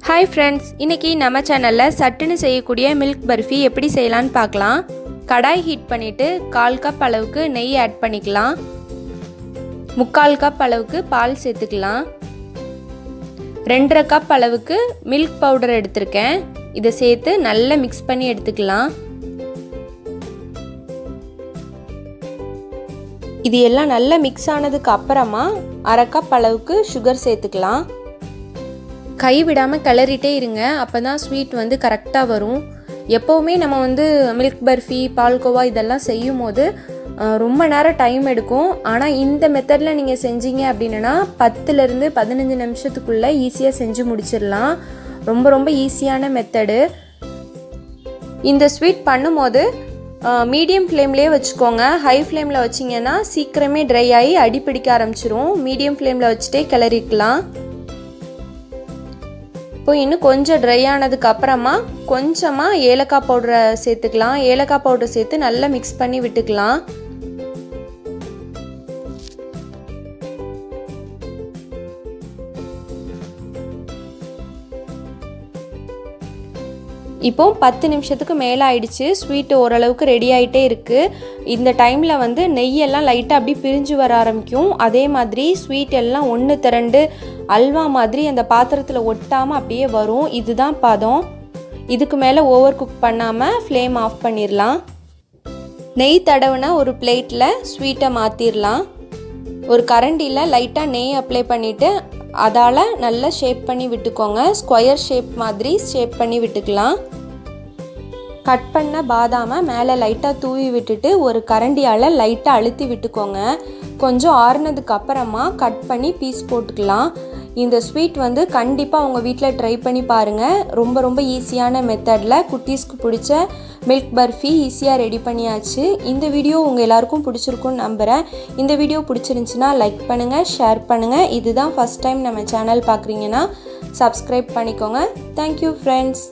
Hi friends इनकी நம்ம சேனல்ல சட்டுன்னு செய்யக்கூடிய மில்க் பர்ஃபி எப்படி செய்யலாம்னு பார்க்கலாம். கடாய் ஹீட் பண்ணிட்டு 1/4 கப் அளவுக்கு நெய் ஆட் பண்ணிக்கலாம். 3/4 கப் அளவுக்கு பால் சேர்த்துக்கலாம். 2.5 கப் அளவுக்கு மில்க் பவுடர் எடுத்துர்க்கேன். இத சேர்த்து நல்லா mix பண்ணி எடுத்துக்கலாம். இது எல்லாம் நல்லா mix ஆனதுக்கு அப்புறமா 1/2 கப் அளவுக்கு sugar சேர்த்துக்கலாம். கை விடாம கிளறிட்டே இருங்க. அப்பதான் ஸ்வீட் வந்து கரெக்ட்டா வரும். எப்பவுமே நம்ம வந்து மில்க் பர்ஃபி, பால்கோவா இதெல்லாம் செய்யும்போது ரொம்ப நேரம் டைம் எடுக்கும். ஆனா இந்த மெத்தட்ல நீங்க செஞ்சீங்க அப்படினா 10 ல இருந்து 15 நிமிஷத்துக்குள்ள ஈஸியா செஞ்சு முடிச்சிரலாம். ரொம்ப ஈஸியான மெத்தட். இந்த ஸ்வீட் பண்ணும்போது மீடியம் ஃப்ளேம்லயே வச்சுக்கோங்க. ஹை ஃப்ளேம்ல வச்சீங்கன்னா சீக்கிரமே ட்ரை ஆகி அடி பிடிக்க ஆரம்பிச்சிரும். மீடியம் ஃப்ளேம்ல வச்சிட்டே கிளறிக்கலாம். இப்போ இன்னும் கொஞ்சம் ட்ரை ஆனதுக்கு அப்புறமா கொஞ்சமா ஏலக்காய் பவுடரை சேர்த்துக்கலாம். ஏலக்காய் பவுடர் சேர்த்து நல்லா mix பண்ணி விட்டுக்கலாம். இப்போ 10 நிமிஷத்துக்கு மேல ஆயிடுச்சு. ஸ்வீட் ஓரளவுக்கு ரெடி ஆயிட்டே இருக்கு. இந்த டைம்ல வந்து நெய் எல்லாம் லைட்டா அப்படி பிரிஞ்சு வர ஆரம்பிக்கும். அதே மாதிரி ஸ்வீட் எல்லாம் ஒன்னு திரண்டு அல்வா மாதிரி அந்த பாத்திரத்துல ஒட்டாம அப்படியே வரும். இதுதான் பதம். இதுக்கு மேல ஓவர் குக் பண்ணாம ஃப்ளேம் ஆஃப் பண்ணிரலாம். நெய் தடவன ஒரு பிளேட்ல ஸ்வீட்டை மாத்திரலாம். ஒரு கரண்டில லைட்டா நெய் அப்ளை பண்ணிட்டு அதால நல்லா ஷேப் பண்ணி விட்டுக்கோங்க. ஸ்கொயர் ஷேப் மாதிரி ஷேப் பண்ணி விட்டுக்கலாம். கட் பண்ண பாதாமை மேலே லைட்டாக தூவி விட்டுட்டு ஒரு கரண்டியால் லைட்டாக அழுத்தி விட்டுக்கோங்க. கொஞ்சம் ஆறுனதுக்கு அப்புறமா கட் பண்ணி பீஸ் போட்டுக்கலாம். இந்த ஸ்வீட் வந்து கண்டிப்பாக உங்கள் வீட்டில் ட்ரை பண்ணி பாருங்கள். ரொம்ப ஈஸியான மெத்தடில் குட்டீஸ்க்கு பிடிச்ச மில்க் பர்ஃபி ஈஸியாக ரெடி பண்ணியாச்சு. இந்த வீடியோ உங்கள் எல்லாருக்கும் பிடிச்சிருக்குன்னு நம்புகிறேன். இந்த வீடியோ பிடிச்சிருந்துச்சுன்னா லைக் பண்ணுங்கள், ஷேர் பண்ணுங்கள். இதுதான் ஃபஸ்ட் டைம் நம்ம சேனல் பார்க்குறீங்கன்னா சப்ஸ்கிரைப் பண்ணிக்கோங்க. Thank you friends.